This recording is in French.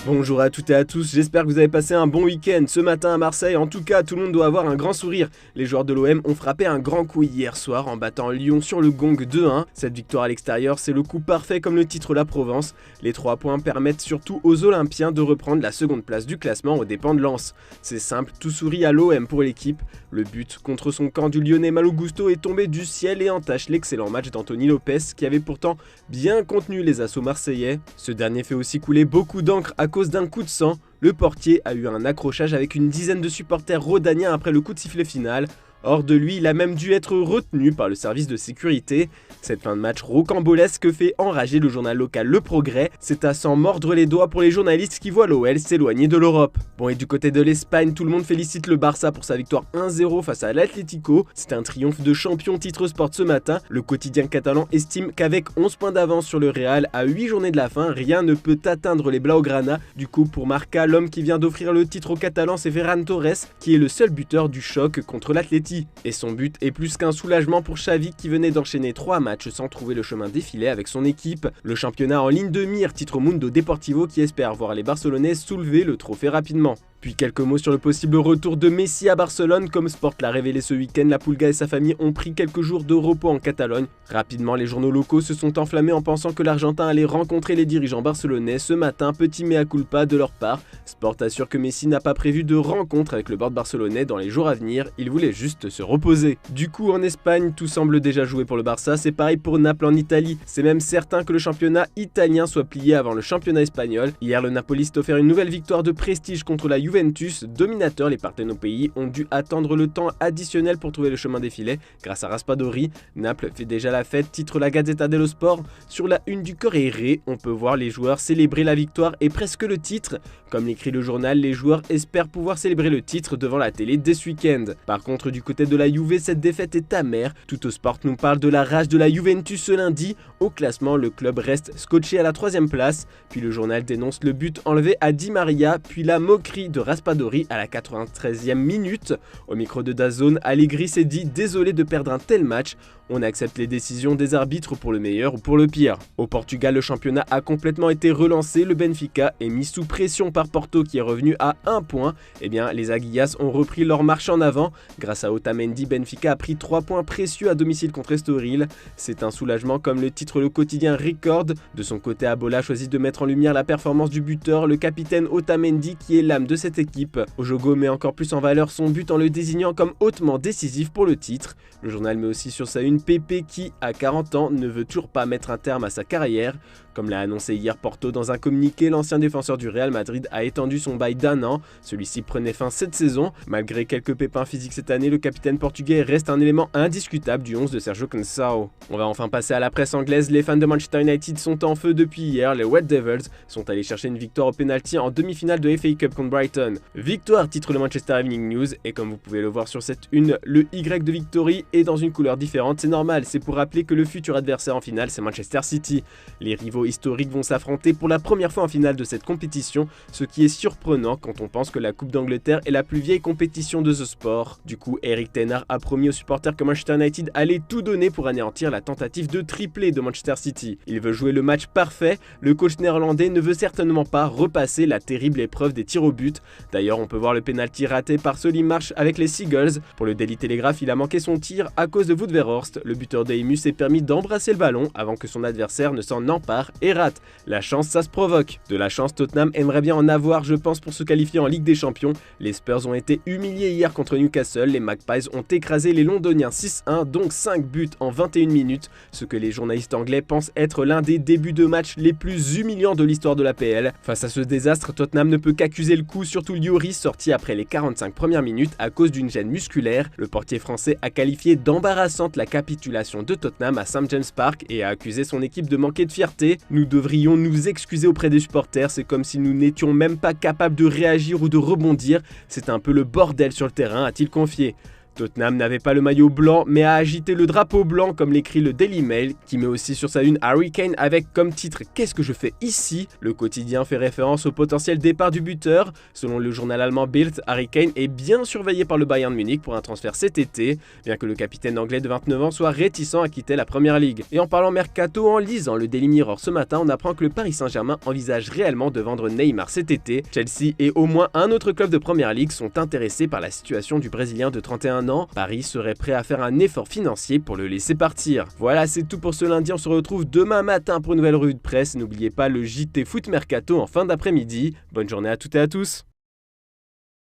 Bonjour à toutes et à tous, j'espère que vous avez passé un bon week-end ce matin à Marseille. En tout cas, tout le monde doit avoir un grand sourire. Les joueurs de l'OM ont frappé un grand coup hier soir en battant Lyon sur le gong 2-1. Cette victoire à l'extérieur, c'est le coup parfait comme le titre la Provence. Les 3 points permettent surtout aux Olympiens de reprendre la seconde place du classement aux dépens de Lens. C'est simple, tout sourit à l'OM pour l'équipe. Le but contre son camp du Lyonnais Malo Gusto est tombé du ciel et entache l'excellent match d'Anthony Lopez qui avait pourtant bien contenu les assauts marseillais. Ce dernier fait aussi couler beaucoup d'encre à cause d'un coup de sang. Le portier a eu un accrochage avec une dizaine de supporters rhodaniens après le coup de sifflet final. Hors de lui, il a même dû être retenu par le service de sécurité. Cette fin de match rocambolesque fait enrager le journal local Le Progrès. C'est à s'en mordre les doigts pour les journalistes qui voient l'OL s'éloigner de l'Europe. Bon, et du côté de l'Espagne, tout le monde félicite le Barça pour sa victoire 1-0 face à l'Atlético. C'est un triomphe de champion titre sport ce matin. Le quotidien catalan estime qu'avec 11 points d'avance sur le Real à 8 journées de la fin, rien ne peut atteindre les Blaugrana. Du coup, pour Marca, l'homme qui vient d'offrir le titre aux Catalans, c'est Ferran Torres, qui est le seul buteur du choc contre l'Atleti. Et son but est plus qu'un soulagement pour Xavi qui venait d'enchaîner 3 matchs sans trouver le chemin défilé avec son équipe. Le championnat en ligne de mire titre Mundo Deportivo qui espère voir les Barcelonais soulever le trophée rapidement. Puis quelques mots sur le possible retour de Messi à Barcelone. Comme Sport l'a révélé ce week-end, la Pulga et sa famille ont pris quelques jours de repos en Catalogne. Rapidement, les journaux locaux se sont enflammés en pensant que l'Argentin allait rencontrer les dirigeants barcelonais. Ce matin, petit mea culpa de leur part. Sport assure que Messi n'a pas prévu de rencontre avec le board barcelonais dans les jours à venir. Il voulait juste se reposer. Du coup, en Espagne, tout semble déjà joué pour le Barça. C'est pareil pour Naples en Italie. C'est même certain que le championnat italien soit plié avant le championnat espagnol. Hier, le Napoli s'est offert une nouvelle victoire de prestige contre la Juventus, dominateur, les Partenopei ont dû attendre le temps additionnel pour trouver le chemin des filets. Grâce à Raspadori, Naples fait déjà la fête, titre la Gazzetta dello Sport. Sur la une du Corriere, on peut voir les joueurs célébrer la victoire et presque le titre. Comme l'écrit le journal, les joueurs espèrent pouvoir célébrer le titre devant la télé dès ce week-end. Par contre, du côté de la Juve, cette défaite est amère. Tout au Sport nous parle de la rage de la Juventus ce lundi. Au classement, le club reste scotché à la 3e place. Puis le journal dénonce le but enlevé à Di Maria, puis la moquerie de Raspadori à la 93e minute. Au micro de DAZN, Allegri s'est dit désolé de perdre un tel match. On accepte les décisions des arbitres pour le meilleur ou pour le pire. Au Portugal, le championnat a complètement été relancé. Le Benfica est mis sous pression par Porto qui est revenu à 1 point. Eh bien, les Aguillas ont repris leur marche en avant. Grâce à Otamendi, Benfica a pris 3 points précieux à domicile contre Estoril. C'est un soulagement comme le titre le quotidien Record. De son côté, Abola choisit de mettre en lumière la performance du buteur, le capitaine Otamendi qui est l'âme de cette équipe. Ojogo met encore plus en valeur son but en le désignant comme hautement décisif pour le titre. Le journal met aussi sur sa une Pepe qui, à 40 ans, ne veut toujours pas mettre un terme à sa carrière. Comme l'a annoncé hier Porto dans un communiqué, l'ancien défenseur du Real Madrid a étendu son bail d'1 an. Celui-ci prenait fin cette saison. Malgré quelques pépins physiques cette année, le capitaine portugais reste un élément indiscutable du 11 de Sergio Conceição. On va enfin passer à la presse anglaise. Les fans de Manchester United sont en feu depuis hier. Les Red Devils sont allés chercher une victoire au pénalty en demi-finale de FA Cup contre Brighton. Victoire, titre le Manchester Evening News. Et comme vous pouvez le voir sur cette une, le Y de Victory est dans une couleur différente. C'est normal, c'est pour rappeler que le futur adversaire en finale, c'est Manchester City. Les rivaux historiques vont s'affronter pour la première fois en finale de cette compétition, ce qui est surprenant quand on pense que la Coupe d'Angleterre est la plus vieille compétition de ce sport. Du coup, Eric Ten Hag a promis aux supporters que Manchester United allait tout donner pour anéantir la tentative de triplé de Manchester City. Il veut jouer le match parfait, le coach néerlandais ne veut certainement pas repasser la terrible épreuve des tirs au but. D'ailleurs, on peut voir le penalty raté par Solly March avec les Seagulls. Pour le Daily Telegraph, il a manqué son tir à cause de Wout Weghorst. Le buteur d'Eimus s'est permis d'embrasser le ballon avant que son adversaire ne s'en empare et rate. La chance, ça se provoque. De la chance, Tottenham aimerait bien en avoir, je pense, pour se qualifier en Ligue des Champions. Les Spurs ont été humiliés hier contre Newcastle. Les Magpies ont écrasé les Londoniens 6-1, donc 5 buts en 21 minutes. Ce que les journalistes anglais pensent être l'un des débuts de match les plus humiliants de l'histoire de l'APL. Face à ce désastre, Tottenham ne peut qu'accuser le coup, surtout Lloris, sorti après les 45 premières minutes à cause d'une gêne musculaire. Le portier français a qualifié d'embarrassante la capitulation de Tottenham à St James Park et a accusé son équipe de manquer de fierté. Nous devrions nous excuser auprès des supporters, c'est comme si nous n'étions même pas capables de réagir ou de rebondir. C'est un peu le bordel sur le terrain, a-t-il confié. Tottenham n'avait pas le maillot blanc mais a agité le drapeau blanc comme l'écrit le Daily Mail qui met aussi sur sa une Harry Kane avec comme titre « Qu'est-ce que je fais ici ?» Le quotidien fait référence au potentiel départ du buteur. Selon le journal allemand Bild, Harry Kane est bien surveillé par le Bayern Munich pour un transfert cet été, bien que le capitaine anglais de 29 ans soit réticent à quitter la Première Ligue. Et en parlant mercato, en lisant le Daily Mirror ce matin, on apprend que le Paris Saint-Germain envisage réellement de vendre Neymar cet été. Chelsea et au moins un autre club de Première Ligue sont intéressés par la situation du Brésilien de 31 ans. Paris serait prêt à faire un effort financier pour le laisser partir. Voilà, c'est tout pour ce lundi, on se retrouve demain matin pour une nouvelle revue de presse. N'oubliez pas le JT Foot Mercato en fin d'après-midi. Bonne journée à toutes et à tous.